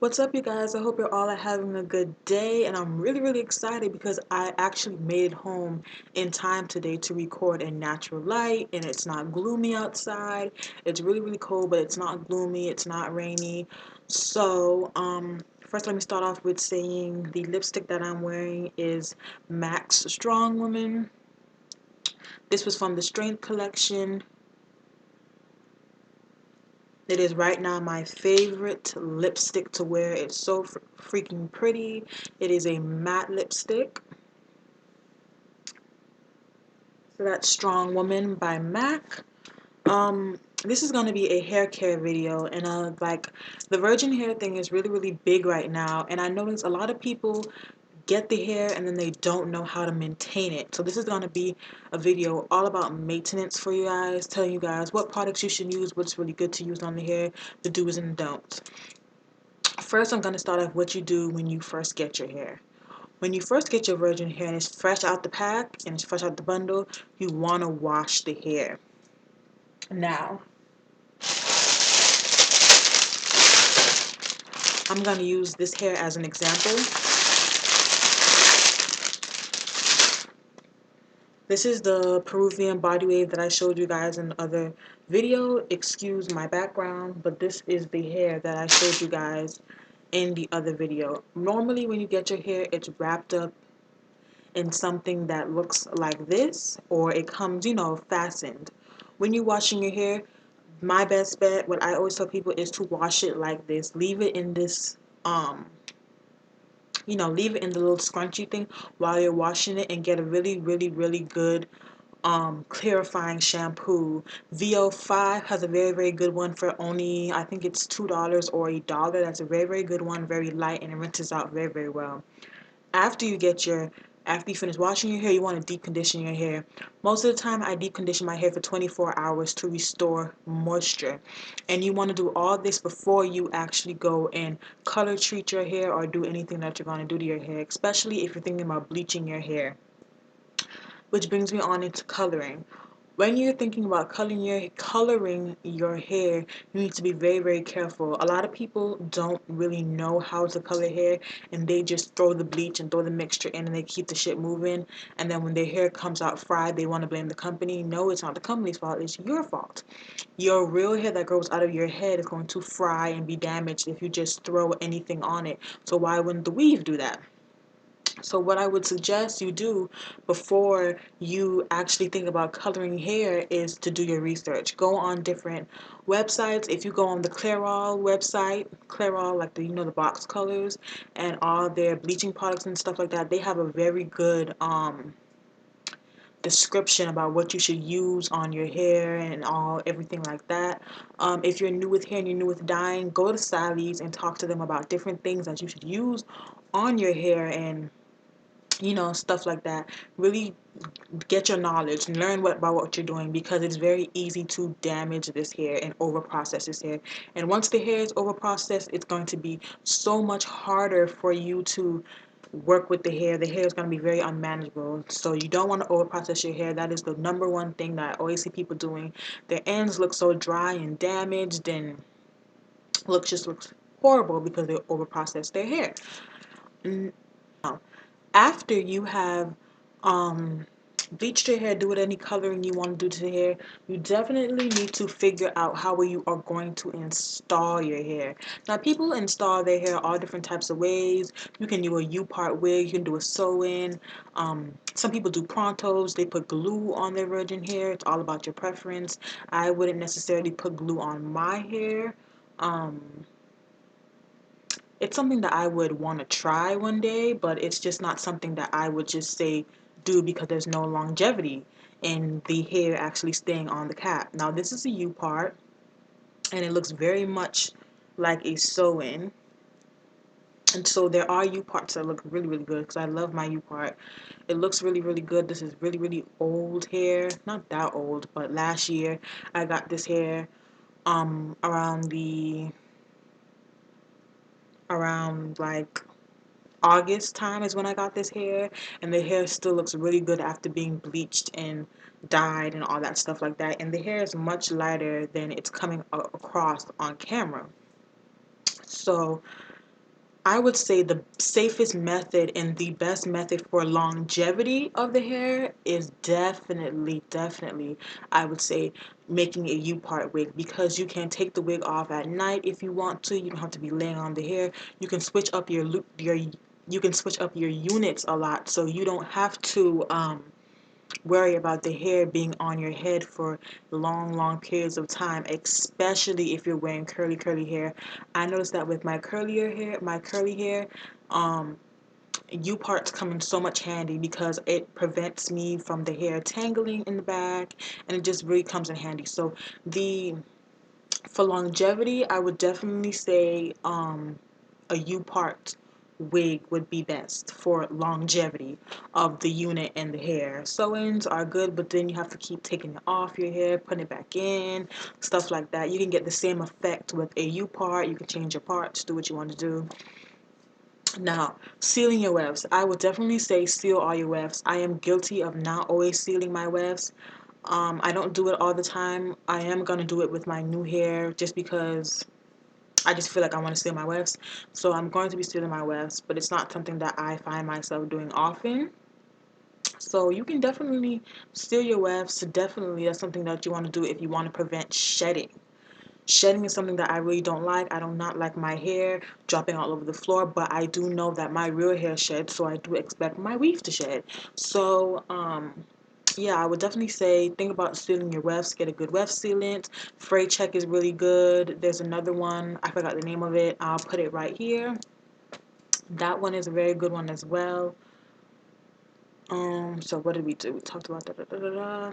What's up, you guys? I hope you're all having a good day, and I'm really excited because I actually made it home in time today to record in natural light, and it's not gloomy outside. It's really cold, but it's not gloomy, it's not rainy. First let me start off with saying the lipstick that I'm wearing is MAC's Strong Woman. This was from the Strength collection. It is right now my favorite lipstick to wear. It's so freaking pretty. It is a matte lipstick. So that's Strong Woman by MAC. This is going to be a hair care video, and like the virgin hair thing is really big right now, and I notice a lot of people get the hair and then they don't know how to maintain it. So this is going to be a video all about maintenance for you guys, telling you guys what products you should use, what's really good to use on the hair, the do's and don'ts. First, I'm going to start off what you do when you first get your hair. When you first get your virgin hair and it's fresh out the pack and it's fresh out the bundle, you want to wash the hair. Now, I'm going to use this hair as an example. This is the Peruvian body wave that I showed you guys in the other video. Excuse my background, but this is the hair that I showed you guys in the other video. Normally when you get your hair, it's wrapped up in something that looks like this, or it comes, fastened. When you're washing your hair, my best bet, what I always tell people, is to wash it like this. Leave it in this leave it in the little scrunchy thing while you're washing it, and get a really good clarifying shampoo. VO5 has a very good one for only, I think it's $2 or $1. That's a very good one, very light, and it rinses out very well. After you finish washing your hair, you want to deep condition your hair. Most of the time I deep condition my hair for 24 hours to restore moisture. And you want to do all this before you actually go and color treat your hair or do anything that you're going to do to your hair, especially if you're thinking about bleaching your hair. Which brings me on into coloring. When you're thinking about coloring your hair, you need to be very careful. A lot of people don't really know how to color hair, and they just throw the bleach and throw the mixture in, and they keep the shit moving. And then when their hair comes out fried, they want to blame the company. No, it's not the company's fault. It's your fault. Your real hair that grows out of your head is going to fry and be damaged if you just throw anything on it. So why wouldn't the weave do that? So what I would suggest you do before you actually think about coloring hair is to do your research. Go on different websites. If you go on the Clairol website, Clairol, like the box colors and all their bleaching products and stuff like that, they have a very good description about what you should use on your hair and everything like that. If you're new with hair and you're new with dyeing, go to Sally's and talk to them about different things that you should use on your hair, and stuff like that. Really get your knowledge and learn about what you're doing, because it's very easy to damage this hair and over process this hair. And once the hair is over processed, it's going to be so much harder for you to work with the hair. The hair is going to be very unmanageable. So you don't want to over process your hair. That is the number one thing that I always see people doing. Their ends look so dry and damaged, and looks horrible because they over process their hair. After you have bleached your hair, do it any coloring you want to do to the hair, you definitely need to figure out how you are going to install your hair. Now, people install their hair all different types of ways. You can do a U-part wig, you can do a sew-in. Some people do prontos. They put glue on their virgin hair. It's all about your preference. I wouldn't necessarily put glue on my hair. It's something that I would want to try one day, but it's just not something that I would just say do, because there's no longevity in the hair actually staying on the cap. Now, this is a U part, and it looks very much like a sew-in. And so there are U parts that look really good, because I love my U part. It looks really good. This is really old hair. Not that old, but last year I got this hair around like August time is when I got this hair, and the hair still looks really good after being bleached and dyed and all that stuff like that. And the hair is much lighter than it's coming across on camera. So I would say the safest method and the best method for longevity of the hair is definitely, I would say, making a U-part wig, because you can take the wig off at night if you want to. You don't have to be laying on the hair. You can switch up you can switch up your units a lot, so you don't have to worry about the hair being on your head for long periods of time, especially if you're wearing curly hair. I noticed that with my curly hair, um, U parts come in so much handy because it prevents me from the hair tangling in the back, and it just really comes in handy. So the for longevity, I would definitely say a U-part wig would be best for longevity of the unit and the hair. Sew-ins are good, but then you have to keep taking it off your hair, putting it back in, stuff like that. You can get the same effect with a U-part. You can change your parts, do what you want to do. Now, sealing your wefts. I would definitely say seal all your wefts. I am guilty of not always sealing my wefts. I don't do it all the time. I am going to do it with my new hair just because I just feel like I want to seal my wefts. So I'm going to be sealing my wefts, but it's not something that I find myself doing often. So you can definitely seal your wefts. Definitely, that's something that you want to do if you want to prevent shedding. Shedding is something that I really don't like. I do not like my hair dropping all over the floor, but I do know that my real hair sheds, so I do expect my weave to shed. So, yeah, I would definitely say think about sealing your wefts. Get a good weft sealant. Fray check is really good. There's another one. I forgot the name of it. I'll put it right here. That one is a very good one as well. So what did we do? We talked about da.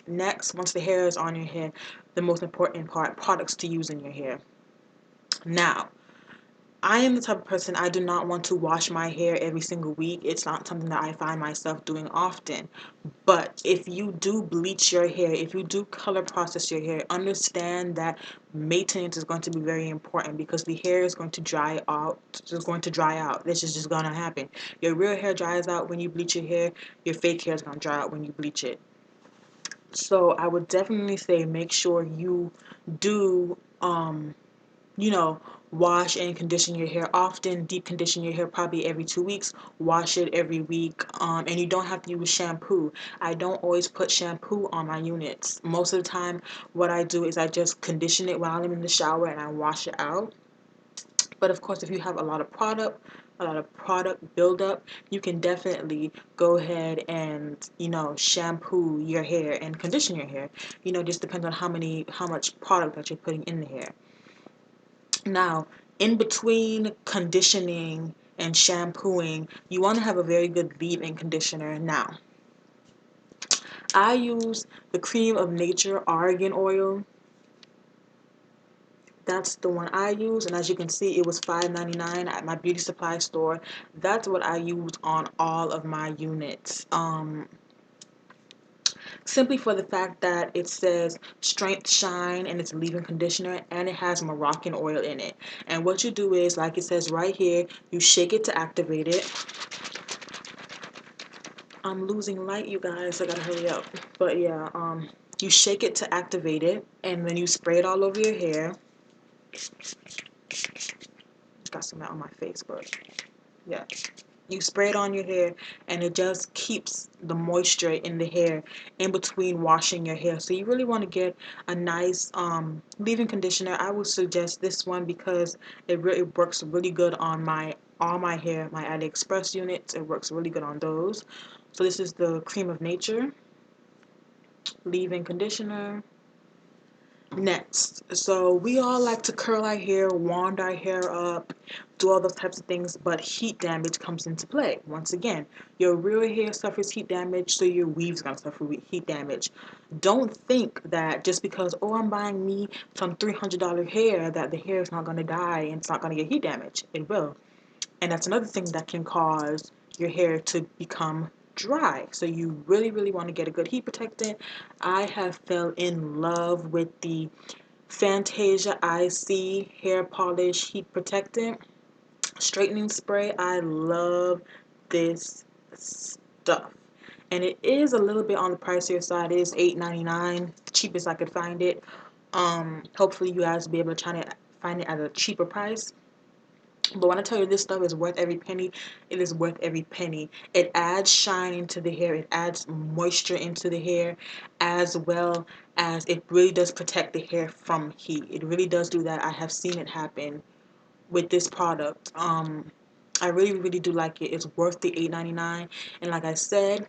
Next, once the hair is on your hair, the most important part, products to use in your hair. Now, I am the type of person, I do not want to wash my hair every single week. It's not something that I find myself doing often. But if you do bleach your hair, if you do color process your hair, understand that maintenance is going to be very important, because the hair is going to dry out. It's going to dry out. This is just going to happen. Your real hair dries out when you bleach your hair. Your fake hair is going to dry out when you bleach it. So I would definitely say make sure you do you know, wash and condition your hair often. Deep condition your hair probably every 2 weeks. Wash it every week. And you don't have to use shampoo. I don't always put shampoo on my units. Most of the time, what I do is I just condition it while I'm in the shower and I wash it out. But of course, if you have a lot of product buildup, you can definitely go ahead and, shampoo your hair and condition your hair. Just depends on how much product that you're putting in the hair. Now, in between conditioning and shampooing, you want to have a very good leave-in conditioner. Now, I use the Cream of Nature Argan Oil. That's the one I use, and as you can see, it was $5.99 at my beauty supply store. That's what I use on all of my units. Simply for the fact that it says strength shine and it's a leave-in conditioner, and it has Moroccan oil in it. And what you do is, like it says right here, you shake it to activate it. I'm losing light, you guys. I gotta hurry up. But yeah, you shake it to activate it, and then you spray it all over your hair. Got some out on my face, but yeah. You spray it on your hair, and it just keeps the moisture in the hair in between washing your hair. So you really want to get a nice leave-in conditioner. I would suggest this one because it really works really good on all my hair, my AliExpress units. It works really good on those. So this is the Cream of Nature leave-in conditioner. Next, so we all like to curl our hair, wand our hair up, do all those types of things, but heat damage comes into play. Once again, your real hair suffers heat damage, so your weave's gonna suffer heat damage. Don't think that just because, oh, I'm buying me some $300 hair, that the hair is not gonna die and it's not gonna get heat damage. It will. And that's another thing that can cause your hair to become dry. So you really want to get a good heat protectant. I have fell in love with the Fantasia IC hair polish heat protectant straightening spray. I love this stuff. And it is a little bit on the pricier side. It is $8.99, the cheapest I could find it. Hopefully you guys will be able to try to find it at a cheaper price. But when I tell you this stuff is worth every penny, it is worth every penny. It adds shine into the hair, it adds moisture into the hair, as well as it really does protect the hair from heat. It really does do that. I have seen it happen with this product. I really, really do like it. It's worth the $8.99. And like I said,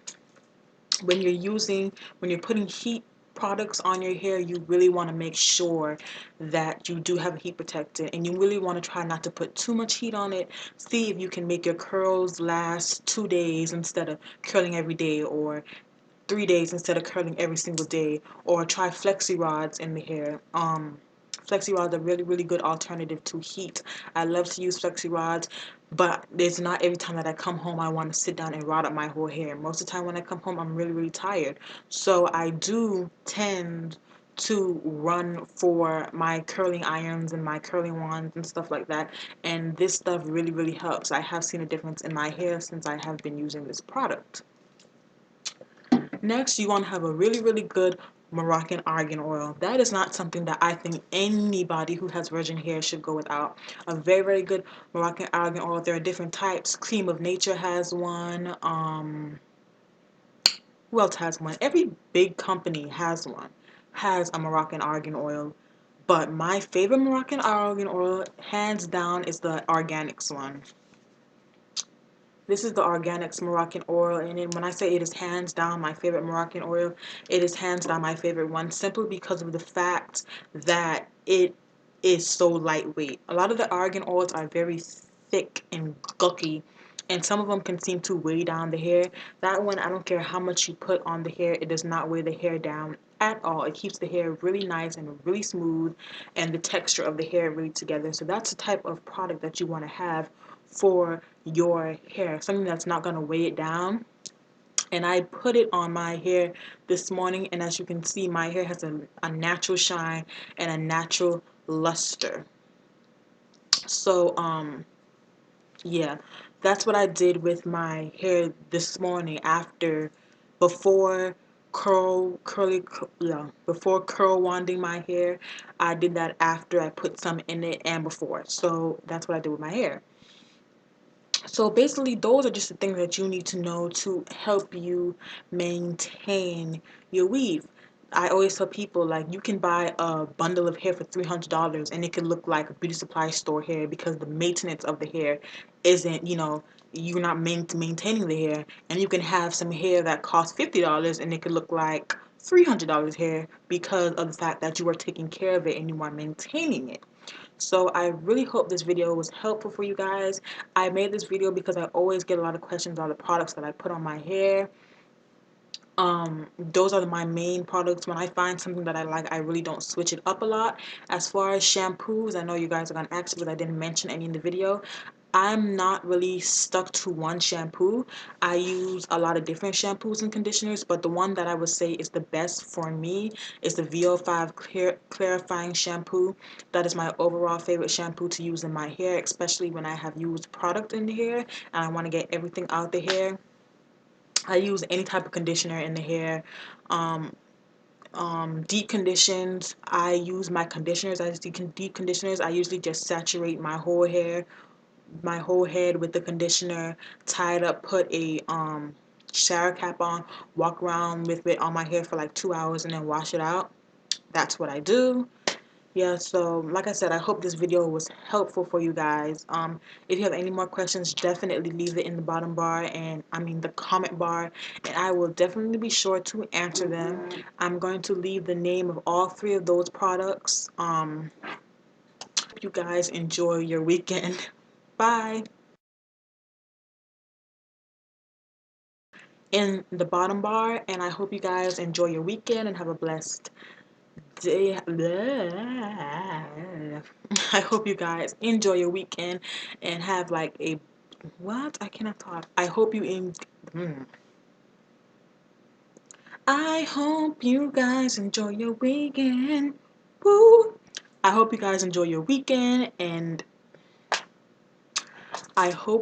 when you're putting heat products on your hair, you really want to make sure that you do have a heat protectant, and you really want to try not to put too much heat on it. See if you can make your curls last 2 days instead of curling every day, or 3 days instead of curling every single day, or try flexi rods in the hair. Flexi rods are really, really good alternative to heat. I love to use flexi rods, but it's not every time that I come home I want to sit down and rod up my whole hair. Most of the time when I come home, I'm really, really tired. So I do tend to run for my curling irons and my curling wands and stuff like that. And this stuff really, really helps. I have seen a difference in my hair since I have been using this product. Next, you want to have a really, really good Moroccan Argan Oil. That is not something that I think anybody who has virgin hair should go without. A very, very good Moroccan Argan Oil. There are different types. Cream of Nature has one. Who else has one? Every big company has one. Has a Moroccan Argan Oil. But my favorite Moroccan Argan Oil, hands down, is the Organics one. This is the Organics Moroccan Oil, and when I say it is hands down my favorite Moroccan oil, it is hands down my favorite one, simply because of the fact that it is so lightweight. A lot of the argan oils are very thick and gulky, and some of them can seem to weigh down the hair. That one, I don't care how much you put on the hair, it does not weigh the hair down at all. It keeps the hair really nice and really smooth, and the texture of the hair really together. So that's the type of product that you want to have for your hair, something that's not going to weigh it down. And I put it on my hair this morning, and as you can see, my hair has a natural shine and a natural luster. So yeah, that's what I did with my hair this morning. Before before curl wanding my hair, I did that after I put some in it, and before. So that's what I did with my hair. So basically, those are just the things that you need to know to help you maintain your weave. I always tell people, like, you can buy a bundle of hair for $300 and it can look like a beauty supply store hair, because the maintenance of the hair isn't, you're not maintaining the hair. And you can have some hair that costs $50 and it could look like $300 hair, because of the fact that you are taking care of it and you are maintaining it. So I really hope this video was helpful for you guys. I made this video because I always get a lot of questions on the products that I put on my hair. Those are my main products. When I find something that I like, I really don't switch it up a lot. As far as shampoos, I know you guys are gonna ask because I didn't mention any in the video. I'm not really stuck to one shampoo. I use a lot of different shampoos and conditioners, but the one that I would say is the best for me is the VO5 clarifying shampoo. That is my overall favorite shampoo to use in my hair, especially when I have used product in the hair and I want to get everything out the hair. I use any type of conditioner in the hair. Um, Deep conditions, I use my conditioners as deep conditioners. I usually just saturate my whole head with the conditioner, tie it up, put a shower cap on, walk around with it on my hair for like 2 hours, and then wash it out. That's what I do. Yeah, so like I said, I hope this video was helpful for you guys. If you have any more questions, definitely leave it in the bottom bar, and the comment bar, and I will definitely be sure to answer them. I'm going to leave the name of all three of those products. Hope you guys enjoy your weekend. Bye. In the bottom bar, and I hope you guys enjoy your weekend and have a blessed day. I hope you guys enjoy your weekend and have like a what? I cannot talk. I hope you guys enjoy your weekend. Woo! I hope you guys enjoy your weekend, and I hope